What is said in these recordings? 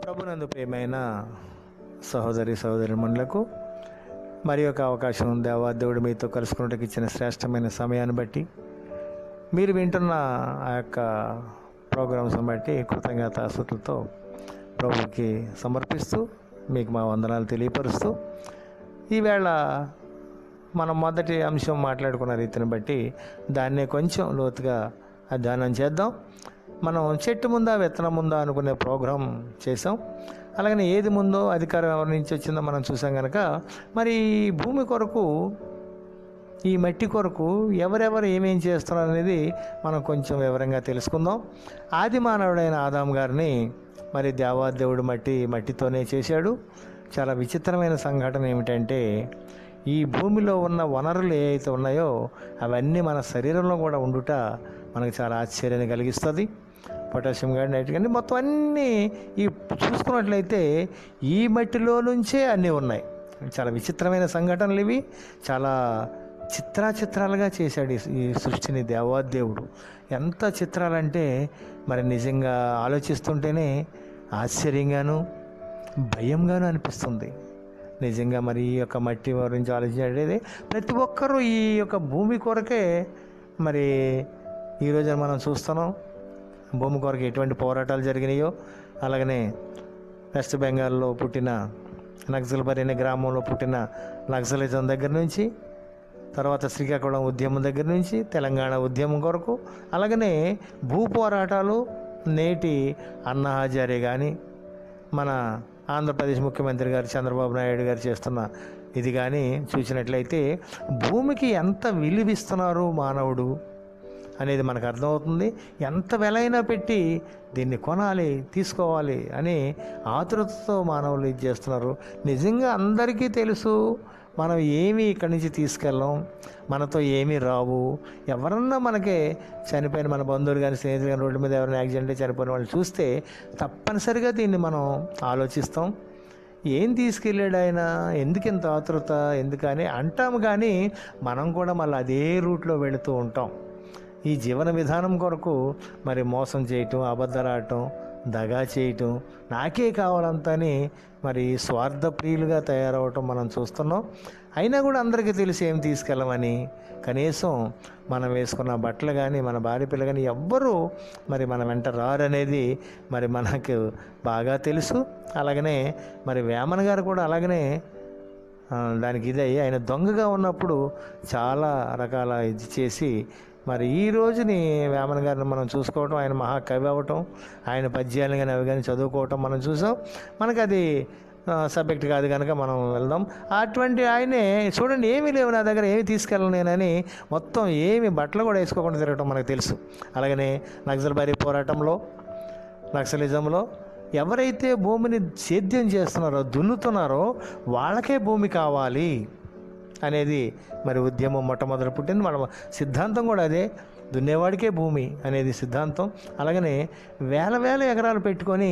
ప్రభునందు ప్రియమైన సహోదరి సహోదరిమణులకు మరి ఒక అవకాశం దేవాదేవుడు మీతో కలుసుకున్నట్టుకు ఇచ్చిన శ్రేష్టమైన సమయాన్ని బట్టి మీరు వింటున్న ఆ యొక్క ప్రోగ్రామ్స్ బట్టి కృతజ్ఞతాస్తుతులతో ప్రభుకి సమర్పిస్తూ మీకు మా వందనాలు తెలియపరుస్తూ ఈవేళ మనం మొదటి అంశం మాట్లాడుకున్న రీతిని బట్టి దాన్నే కొంచెం లోతుగా అధ్యయనం చేద్దాం. మనం చెట్టు ముందా విత్తనం ముందా అనుకునే ప్రోగ్రాం చేసాం. అలాగనే ఏది ముందో అధికారం ఎవరి నుంచి వచ్చిందో మనం చూసాం కనుక మరి భూమి కొరకు ఈ మట్టి కొరకు ఎవరెవరు ఏమేం చేస్తున్నారు అనేది మనం కొంచెం వివరంగా తెలుసుకుందాం. ఆది మానవుడైన ఆదాం గారిని మరి దేవాదేవుడు మట్టితోనే చేశాడు. చాలా విచిత్రమైన సంఘటన ఏమిటంటే ఈ భూమిలో ఉన్న వనరులు ఏవైతే ఉన్నాయో అవన్నీ మన శరీరంలో కూడా ఉండుట మనకు చాలా ఆశ్చర్యాన్ని కలిగిస్తుంది. పొటాషియం కానీ నైట్ కానీ మొత్తం అన్నీ ఈ చూసుకున్నట్లయితే ఈ మట్టిలో నుంచే అన్నీ ఉన్నాయి. చాలా విచిత్రమైన సంఘటనలు ఇవి. చాలా చిత్రాలుగా చేశాడు ఈ సృష్టిని దేవాదేవుడు. ఎంత చిత్రాలంటే మరి నిజంగా ఆలోచిస్తుంటేనే ఆశ్చర్యంగాను భయంగాను అనిపిస్తుంది. నిజంగా మరి ఈ యొక్క మట్టి గురించి ఆలోచించేది ప్రతి ఒక్కరూ ఈ యొక్క భూమి కొరకే మరి ఈరోజు మనం చూస్తున్నాం. భూమి కొరకు ఎటువంటి పోరాటాలు జరిగినాయో, అలాగనే వెస్ట్ బెంగాల్లో పుట్టిన నక్సల్బరీ అనే గ్రామంలో పుట్టిన నక్సలిజం దగ్గర నుంచి, తర్వాత శ్రీకాకుళం ఉద్యమం దగ్గర నుంచి తెలంగాణ ఉద్యమం కొరకు, అలాగనే భూ పోరాటాలు నేటి అన్నా హజారే కానీ మన ఆంధ్రప్రదేశ్ ముఖ్యమంత్రి గారు చంద్రబాబు నాయుడు గారు చేస్తున్న ఇది కానీ చూసినట్లయితే భూమికి ఎంత విలువిస్తున్నారు మానవుడు అనేది మనకు అర్థమవుతుంది. ఎంత వెలైనా పెట్టి దీన్ని కొనాలి, తీసుకోవాలి అని ఆతృతతో మానవులు ఇది చేస్తున్నారు. నిజంగా అందరికీ తెలుసు మనం ఏమీ ఇక్కడి నుంచి తీసుకెళ్ళాం, మనతో ఏమీ రావు. ఎవరన్నా మనకే చనిపోయిన మన బంధువులు కానీ స్నేహితులు కానీ రోడ్డు మీద ఎవరైనా యాక్సిడెంట్ చనిపోయిన వాళ్ళు చూస్తే తప్పనిసరిగా దీన్ని మనం ఆలోచిస్తాం. ఏం తీసుకెళ్ళాడు ఆయన, ఎందుకు ఇంత ఆతృత, ఎందుకని అంటాము. కానీ మనం కూడా మళ్ళీ అదే రూట్లో వెళుతూ ఉంటాం. ఈ జీవన విధానం కొరకు మరి మోసం చేయటం, అబద్ధాలాడటం, దగా చేయటం, నాకే కావాలంతని మరి స్వార్థప్రియులుగా తయారవటం మనం చూస్తున్నాం. అయినా కూడా అందరికీ తెలిసి ఏం తీసుకెళ్ళమని, కనీసం మనం వేసుకున్న బట్టలు కానీ మన భార్య పిల్ల కానీ ఎవ్వరూ మరి మన వెంట రారనేది మరి మనకు బాగా తెలుసు. అలాగనే మరి వేమన గారు కూడా అలాగనే దానికి ఇదయ్యి ఆయన దొంగగా ఉన్నప్పుడు చాలా రకాల ఇది చేసి మరి ఈ రోజుని వేమన గారిని మనం చూసుకోవటం, ఆయన మహాకవి అవ్వటం, ఆయన పద్యాలు కానీ అవి కానీ చదువుకోవటం మనం చూసాం. మనకు అది సబ్జెక్ట్ కాదు కనుక మనం వెళ్దాం. అటువంటి ఆయనే చూడండి, ఏమీ లేవు నా దగ్గర, ఏమి తీసుకెళ్ళను నేనని మొత్తం ఏమి బట్టలు కూడా వేసుకోకుండా తిరగటం మనకు తెలుసు. అలాగనే నక్సల్బరీ పోరాటంలో, నక్సలిజంలో ఎవరైతే భూమిని సేద్యం చేస్తున్నారో, దున్నుతున్నారో వాళ్ళకే భూమి కావాలి అనేది మరి ఉద్యమం మొట్టమొదటి పుట్టింది. మన సిద్ధాంతం కూడా అదే, దున్నేవాడికే భూమి అనేది సిద్ధాంతం. అలాగనే వేల ఎకరాలు పెట్టుకొని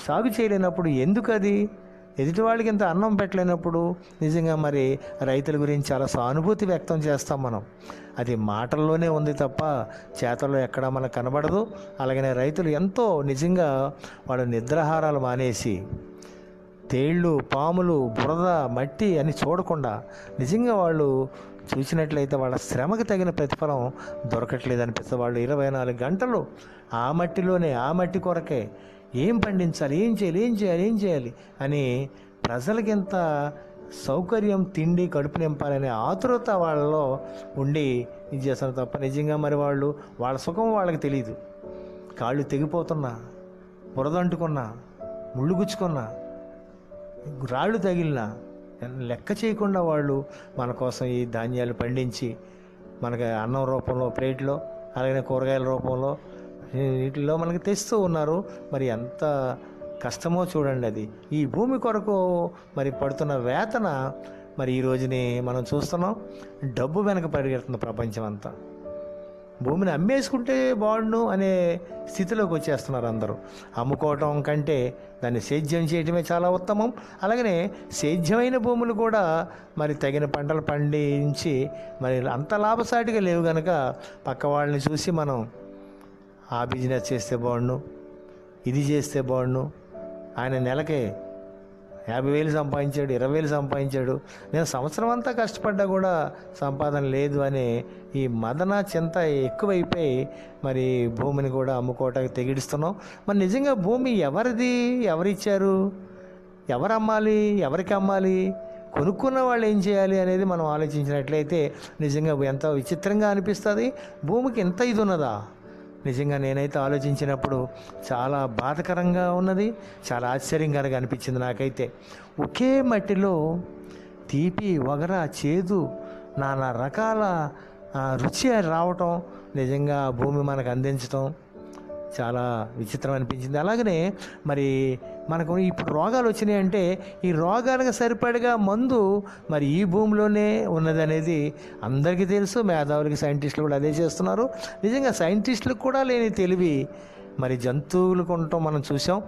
సాగు చేయలేనప్పుడు ఎందుకు అది, ఎదుటివాడికి ఇంత అన్నం పెట్టలేనప్పుడు నిజంగా మరి రైతుల గురించి చాలా సానుభూతి వ్యక్తం చేస్తాం మనం. అది మాటల్లోనే ఉంది తప్ప చేతల్లో ఎక్కడా మనకు కనబడదు. అలాగనే రైతులు ఎంతో నిజంగా వాళ్ళు నిద్రాహారాలు మానేసి తేళ్ళు, పాములు, బురద, మట్టి అని చూడకుండా నిజంగా వాళ్ళు చూసినట్లయితే వాళ్ళ శ్రమకు తగిన ప్రతిఫలం దొరకట్లేదు అనిపిస్తుంది. వాళ్ళు 24 గంటలు ఆ మట్టిలోనే, ఆ మట్టి కొరకే ఏం పండించాలి, ఏం చేయాలి అని ప్రజలకి ఎంత సౌకర్యం, తిండి, కడుపు నింపాలనే ఆతురత వాళ్ళలో ఉండి ఇది చేస్తారు తప్ప నిజంగా మరి వాళ్ళ సుఖం వాళ్ళకి తెలియదు. కాళ్ళు తెగిపోతున్నా, బురద అంటుకున్నా, ముళ్ళు గుచ్చుకున్నా, రాళ్ళు తగిలినా లెక్క చేయకుండా వాళ్ళు మన కోసం ఈ ధాన్యాలు పండించి మనకి అన్నం రూపంలో ప్లేట్లో, అలాగే కూరగాయల రూపంలో వీటిల్లో మనకి తెస్తూ ఉన్నారు. మరి ఎంత కష్టమో చూడండి. అది ఈ భూమి కొరకు మరి పడుతున్న వేతన మరి ఈ రోజుని మనం చూస్తున్నాం. డబ్బు వెనక పరిగెడుతుంది ప్రపంచం అంతా. భూమిని అమ్మేసుకుంటే బాగుండు అనే స్థితిలోకి వచ్చేస్తున్నారు అందరూ. అమ్ముకోవటం కంటే దాన్ని సేద్యం చేయటమే చాలా ఉత్తమం. అలాగనే సేద్యమైన భూములు కూడా మరి తగిన పంటలు పండించి మరి అంత లాభసాటిగా లేవు కనుక పక్క వాళ్ళని చూసి మనం ఆ బిజినెస్ చేస్తే బాగుండు, ఇది చేస్తే బాగుండు, ఆయన నెలకే 50,000 సంపాదించాడు, 20,000 సంపాదించాడు, నేను సంవత్సరం అంతా కష్టపడ్డా కూడా సంపాదన లేదు అనే ఈ మదన చింత ఎక్కువైపోయి మరి భూమిని కూడా అమ్ముకోవటానికి తెగిడిస్తున్నాం. మరి నిజంగా భూమి ఎవరిది, ఎవరిచ్చారు, ఎవరు అమ్మాలి, ఎవరికి అమ్మాలి, కొనుక్కున్న వాళ్ళు ఏం చేయాలి అనేది మనం ఆలోచించినట్లయితే నిజంగా ఎంత విచిత్రంగా అనిపిస్తుంది. భూమికి ఎంత ఇది ఉన్నదా? నిజంగా నేనైతే ఆలోచించినప్పుడు చాలా బాధకరంగా ఉన్నది, చాలా ఆశ్చర్యంగా అనిపించింది నాకైతే. ఒకే మట్టిలో తీపి, వగర, చేదు, నానా రకాల రుచి రావటం, నిజంగా భూమి మనకు అందించటం చాలా విచిత్రం అనిపించింది. అలాగనే మరి మనకు ఇప్పుడు రోగాలు వచ్చినాయంటే ఈ రోగాలకు సరిపడగా మందు మరి ఈ భూమిలోనే ఉన్నదనేది అందరికీ తెలుసు. మేధావులకి, సైంటిస్టులు కూడా అదే చేస్తున్నారు. నిజంగా సైంటిస్టులకు కూడా లేని తెలివి మరి జంతువులు కొనటం మనం చూసాం.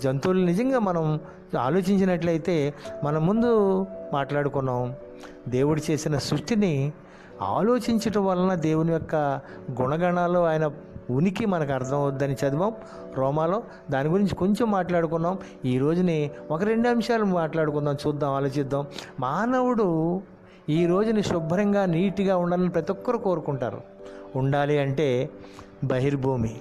జంతువులు నిజంగా మనం ఆలోచించినట్లయితే మనం ముందు మాట్లాడుకున్నాం, దేవుడు చేసిన సృష్టిని ఆలోచించటం వలన దేవుని యొక్క గుణగణాలు, ఆయన ఉనికి మనకు అర్థం అవుద్దని చదివాం రోమాలో. దాని గురించి కొంచెం మాట్లాడుకున్నాం. ఈ రోజుని 1-2 అంశాలు మాట్లాడుకుందాం, చూద్దాం, ఆలోచిద్దాం. మానవుడు ఈ రోజుని శుభ్రంగా నీట్గా ఉండాలని ప్రతి ఒక్కరు కోరుకుంటారు. ఉండాలి అంటే బహిర్భూమి,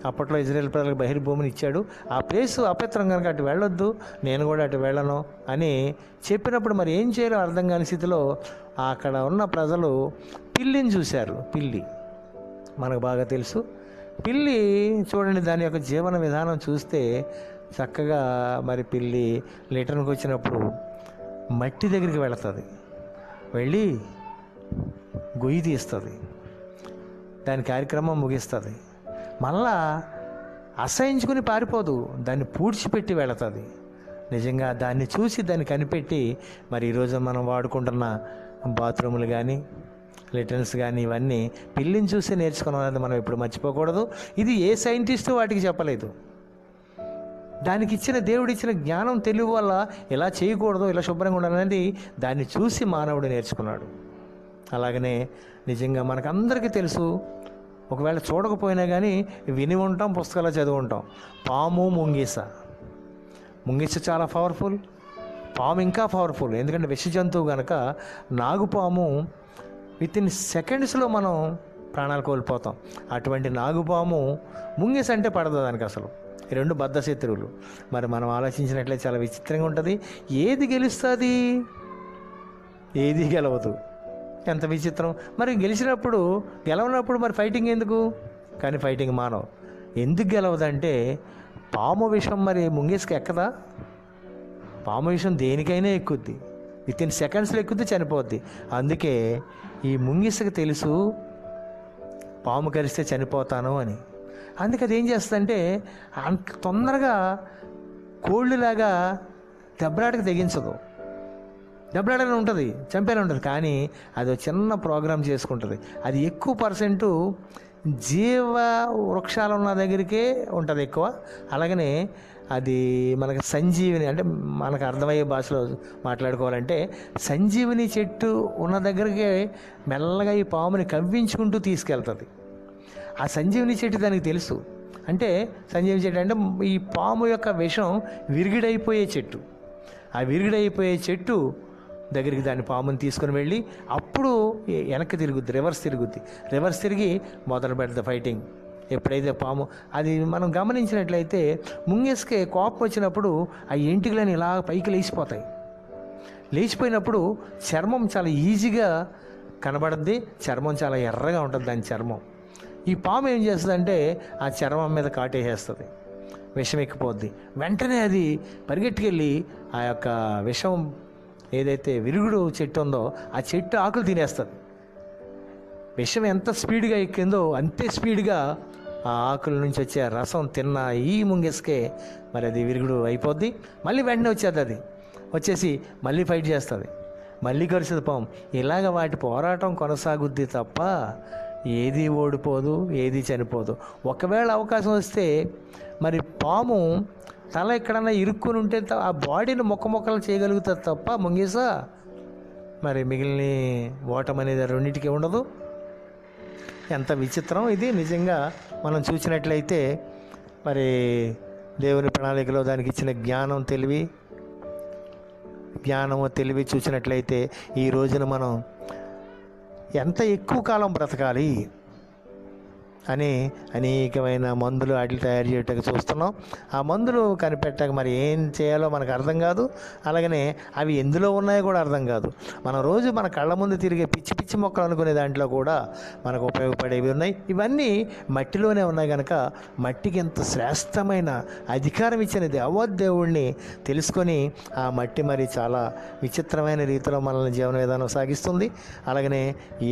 అప్పట్లో ఇజ్రాయెల్ ప్రజలకు బహిర్భూమిని ఇచ్చాడు. ఆ ప్లేసు అపవిత్రం కనుక అటు వెళ్ళొద్దు, నేను కూడా అటు వెళ్ళను అని చెప్పినప్పుడు మరి ఏం చేయాలో అర్థం కాని స్థితిలో అక్కడ ఉన్న ప్రజలు పిల్లిని చూశారు. పిల్లి మనకు బాగా తెలుసు. పిల్లి చూడండి, దాని యొక్క జీవన విధానం చూస్తే చక్కగా మరి పిల్లి లిటర్కి వచ్చినప్పుడు మట్టి దగ్గరికి వెళుతుంది, వెళ్ళి గొయ్యి తీస్తుంది, దాని కార్యక్రమం ముగిస్తుంది. మళ్ళా అసహించుకుని పారిపోదు, దాన్ని పూడ్చిపెట్టి వెళుతుంది. నిజంగా దాన్ని చూసి దాన్ని కనిపెట్టి మరి ఈరోజు మనం వాడుకుంటున్న బాత్రూములు కానీ, లెటర్న్స్ కానీ ఇవన్నీ పిల్లిని చూసి నేర్చుకున్నాం అనేది మనం ఎప్పుడు మర్చిపోకూడదు. ఇది ఏ సైంటిస్టు వాటికి చెప్పలేదు. దానికి ఇచ్చిన దేవుడిచ్చిన జ్ఞానం, తెలివి వల్ల ఇలా చేయకూడదు, ఇలా శుభ్రంగా ఉండాలనేది దాన్ని చూసి మానవుడు నేర్చుకున్నాడు. అలాగనే నిజంగా మనకందరికీ తెలుసు, ఒకవేళ చూడకపోయినా కానీ విని ఉంటాం, పుస్తకాలు చదివి ఉంటాం. పాము, ముంగీస. ముంగీస చాలా పవర్ఫుల్, పాము ఇంకా పవర్ఫుల్. ఎందుకంటే విష జంతువు కనుక. నాగుపాము వితిన్ సెకండ్స్లో మనం ప్రాణాలు కోల్పోతాం. అటువంటి నాగుపాము ముంగీస అంటే పడదు దానికి అసలు. ఈ రెండు బద్ధ శత్రువులు. మరి మనం ఆలోచించినట్లయితే చాలా విచిత్రంగా ఉంటుంది. ఏది గెలుస్తుంది? ఏది గెలవదు. ఎంత విచిత్రం. మరి గెలిచినప్పుడు, గెలవనప్పుడు మరి ఫైటింగ్ ఎందుకు? కానీ ఫైటింగ్ మానవు. ఎందుకు గెలవదంటే పాము విషం మరి ముంగీసకి ఎక్కదా? పాము విషం దేనికైనా ఎక్కుద్ది, వితిన్ సెకండ్స్లో ఎక్కుద్ది, చనిపోద్ది. అందుకే ఈ ముంగిసకి తెలుసు పాము కరిస్తే చనిపోతాను అని. అందుకే అది ఏం చేస్తుందంటే అంత తొందరగా కోళ్ళులాగా దెబ్బలాటకు తెగించదు. దెబ్బలాటనే ఉంటుంది, చంపేనే ఉంటుంది. కానీ అది చిన్న ప్రోగ్రామ్ చేసుకుంటుంది. అది ఎక్కువ పర్సెంటు జీవ వృక్షాలు ఉన్న దగ్గరికే ఉంటుంది ఎక్కువ. అలాగనే అది మనకు సంజీవిని, అంటే మనకు అర్థమయ్యే భాషలో మాట్లాడుకోవాలంటే సంజీవిని చెట్టు ఉన్న దగ్గరికి మెల్లగా ఈ పాముని కవ్వించుకుంటూ తీసుకెళ్తుంది. ఆ సంజీవిని చెట్టు దానికి తెలుసు. అంటే సంజీవిని చెట్టు అంటే ఈ పాము యొక్క విషం విరిగిడైపోయే చెట్టు. ఆ విరిగిడైపోయే చెట్టు దగ్గరికి దాని పాముని తీసుకుని వెళ్ళి అప్పుడు వెనక్కి తిరుగుద్ది, రివర్స్ తిరిగి మొదలు పెడుతుంది ఫైటింగ్. ఎప్పుడైతే పాము అది మనం గమనించినట్లయితే ముంగేసుకే కోపం వచ్చినప్పుడు ఆ ఎంటికలని ఇలా పైకి లేచిపోతాయి. లేచిపోయినప్పుడు చర్మం చాలా ఈజీగా కనబడుద్ది. చర్మం చాలా ఎర్రగా ఉంటుంది దాని చర్మం. ఈ పాము ఏం చేస్తుందంటే ఆ చర్మం మీద కాటేసేస్తుంది, విషం ఎక్కిపోద్ది. వెంటనే అది పరిగెట్టుకెళ్ళి ఆ యొక్క విషం ఏదైతే విరుగుడు చెట్టు ఉందో ఆ చెట్టు ఆకులు తినేస్తుంది. విషం ఎంత స్పీడ్గా ఎక్కిందో అంతే స్పీడ్గా ఆ ఆకుల నుంచి వచ్చే రసం తిన్న ఈ ముంగెస్కే మరి అది విరుగుడు అయిపోద్ది. మళ్ళీ వెంటనే వచ్చేది, అది వచ్చేసి మళ్ళీ ఫైట్ చేస్తుంది, మళ్ళీ కరుస్తుంది పాము. ఇలాగ వాటి పోరాటం కొనసాగుద్ది తప్ప ఏది ఓడిపోదు, ఏది చనిపోదు. ఒకవేళ అవకాశం వస్తే మరి పాము తల ఎక్కడన్నా ఇరుక్కుని ఉంటే ఆ బాడీని మొక్కలు చేయగలుగుతుంది తప్ప ముంగీస మరి మిగిలిన ఓటం అనేది రెండింటికి ఉండదు. ఎంత విచిత్రం ఇది. నిజంగా మనం చూసినట్లయితే మరి దేవుని ప్రణాళికలో దానికి ఇచ్చిన జ్ఞానము తెలివి చూసినట్లయితే ఈ రోజున మనం ఎంత ఎక్కువ కాలం బ్రతకాలి అని అనేకమైన మందులు వాటిని తయారు చేయటానికి చూస్తున్నాం. ఆ మందులు కనిపెట్టక మరి ఏం చేయాలో మనకు అర్థం కాదు. అలాగనే అవి ఎందులో ఉన్నాయో కూడా అర్థం కాదు. మనం రోజు మన కళ్ళ ముందు తిరిగే పిచ్చి పిచ్చి మొక్కలు అనుకునే దాంట్లో కూడా మనకు ఉపయోగపడేవి ఉన్నాయి. ఇవన్నీ మట్టిలోనే ఉన్నాయి కనుక మట్టికి ఎంత శ్రేష్టమైన అధికారం ఇచ్చిన దేవోదేవుణ్ణి తెలుసుకొని ఆ మట్టి మరి చాలా విచిత్రమైన రీతిలో మనల్ని జీవన విధానం సాగిస్తుంది. అలాగనే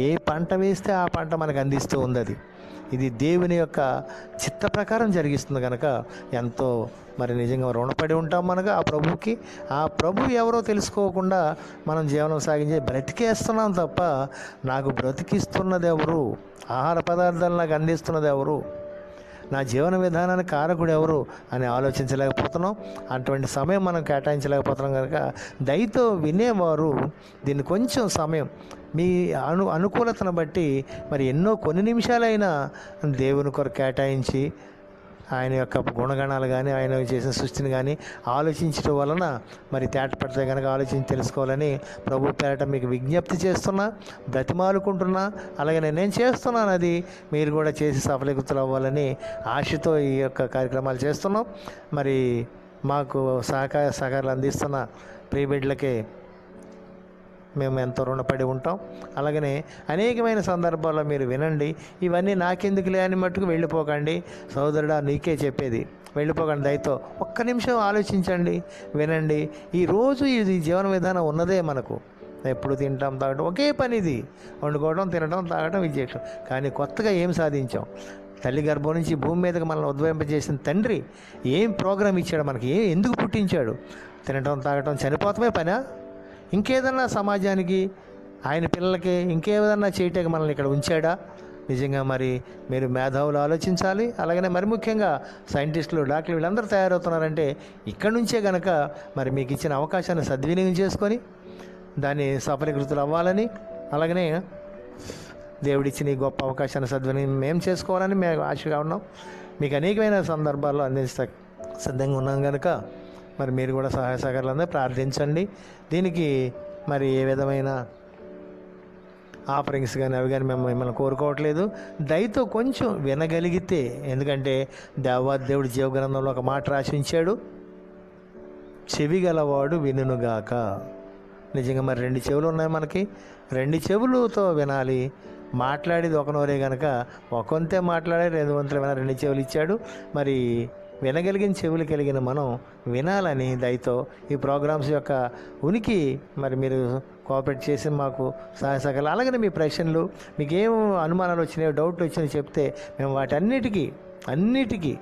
ఏ పంట వేస్తే ఆ పంట మనకు అందిస్తూ ఉంది. ఇది దేవుని యొక్క చిత్త ప్రకారం జరిగిస్తుంది కనుక ఎంతో మరి నిజంగా రుణపడి ఉంటాం మనకు ఆ ప్రభువుకి. ఆ ప్రభు ఎవరో తెలుసుకోకుండా మనం జీవనం సాగించే బ్రతికేస్తున్నాం తప్ప నాకు బ్రతికిస్తున్నది ఎవరు, ఆహార పదార్థాలు నాకు అందిస్తున్నది ఎవరు, నా జీవన విధానానికి కారకుడు ఎవరు అని ఆలోచించలేకపోతున్నాం. అటువంటి సమయం మనం కేటాయించలేకపోతున్నాం కనుక దయతో వినేవారు దీన్ని కొంచెం సమయం మీ అనుకూలతను బట్టి మరి కొన్ని నిమిషాలైనా దేవుని కొరకు కేటాయించి ఆయన యొక్క గుణగణాలు కానీ ఆయన చేసిన సృష్టిని కానీ ఆలోచించడం వలన మరి తేటపడితే కనుక ఆలోచించి తెలుసుకోవాలని ప్రభు పేరట మీకు విజ్ఞప్తి చేస్తున్నా, బ్రతిమాలుకుంటున్నా. అలాగే నేను చేస్తున్నాను, అది మీరు కూడా చేసి సఫలీకృతులు అవ్వాలని ఆశతో ఈ యొక్క కార్యక్రమాలు చేస్తున్నాం. మరి మాకు సహకారాలు అందిస్తున్న ప్రియ బిడ్డలకే మేము ఎంతో రుణపడి ఉంటాం. అలాగనే అనేకమైన సందర్భాల్లో మీరు వినండి. ఇవన్నీ నాకెందుకులే అని మట్టుకు వెళ్ళిపోకండి. సోదరుడా, నీకే చెప్పేది, వెళ్ళిపోకండి. దయతో ఒక్క నిమిషం ఆలోచించండి, వినండి. ఈరోజు ఇది జీవన విధానం ఉన్నదే మనకు. ఎప్పుడు తింటాం తాగటం ఒకే పని, ఇది వండుకోవడం, తినడం, తాగటం, ఇది చేయటం. కానీ కొత్తగా ఏం సాధించాం? తల్లి గర్భం నుంచి భూమి మీదకి మనల్ని ఉద్భవింపజేసిన తండ్రి ఏం ప్రోగ్రాం ఇచ్చాడు మనకి, ఎందుకు పుట్టించాడు? తినటం, తాగటం, చనిపోవటమే పనా? ఇంకేదన్నా సమాజానికి, ఆయన పిల్లలకి ఇంకేదన్నా చేయటానికి మనల్ని ఇక్కడ ఉంచాడా? నిజంగా మరి మీరు మేధావులు ఆలోచించాలి. అలాగనే మరి ముఖ్యంగా సైంటిస్టులు, డాక్టర్లు వీళ్ళందరూ తయారవుతున్నారంటే ఇక్కడి నుంచే గనక మరి మీకు ఇచ్చిన అవకాశాన్ని సద్వినియోగం చేసుకొని దాన్ని సఫలీకృతులు అవ్వాలని, అలాగనే దేవుడిచ్చిన ఈ గొప్ప అవకాశాన్ని సద్వినియోగం మేము చేసుకోవాలని మేము ఆశగా ఉన్నాం. మీకు అనేకమైన సందర్భాల్లో అందిస్తా సిద్ధంగా ఉన్నాం కనుక మరి మీరు కూడా సహాయ సహకారాలు అందరూ ప్రార్థించండి. దీనికి మరి ఏ విధమైన ఆఫరింగ్స్ కానీ అవి కానీ మిమ్మల్ని కోరుకోవట్లేదు. దయతో కొంచెం వినగలిగితే, ఎందుకంటే దేవుడు జీవగ్రంథంలో ఒక మాట రాసి ఉంచాడు, చెవి గలవాడు వినుగాక. నిజంగా మరి 2 చెవులు ఉన్నాయి మనకి, 2 చెవులతో వినాలి. మాట్లాడేది ఒక నోరే కనుక ఒకంతే మాట్లాడే 2 వంతులు విన 2 చెవులు ఇచ్చాడు. మరి వినగలిగిన చెవులు కలిగిన మనం వినాలని దయతో ఈ ప్రోగ్రామ్స్ యొక్క ఉనికి మరి మీరు కోఆపరేట్ చేసి మాకు సహాయ సహకారాలు, అలాగనే మీ ప్రశ్నలు, మీకు ఏం అనుమానాలు వచ్చినాయో, డౌట్లు వచ్చినాయో చెప్తే మేము అన్నిటికీ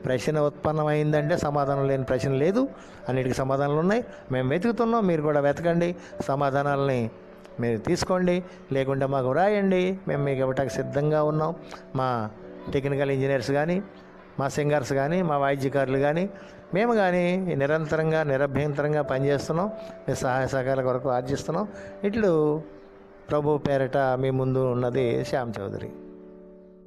ప్రశ్న ఉత్పన్నమైందంటే సమాధానం లేని ప్రశ్న లేదు. అన్నిటికీ సమాధానాలు ఉన్నాయి. మేము వెతుకుతున్నాం, మీరు కూడా వెతకండి, సమాధానాలని మీరు తీసుకోండి. లేకుంటే మాకు రాయండి, మేము మీకు ఇవ్వటానికి సిద్ధంగా ఉన్నాం. మా టెక్నికల్ ఇంజనీర్స్ కానీ, మా సింగర్స్ కానీ, మా వాయిద్యకారులు కానీ, మేము కానీ నిరంతరంగా నిరభ్యంతరంగా పనిచేస్తున్నాం. మీ సహాయ సహకారాల కొరకు ఆర్జిస్తున్నాం. ఇట్లు ప్రభు పేరట మీ ముందు ఉన్నది శ్యామ్ చౌదరి.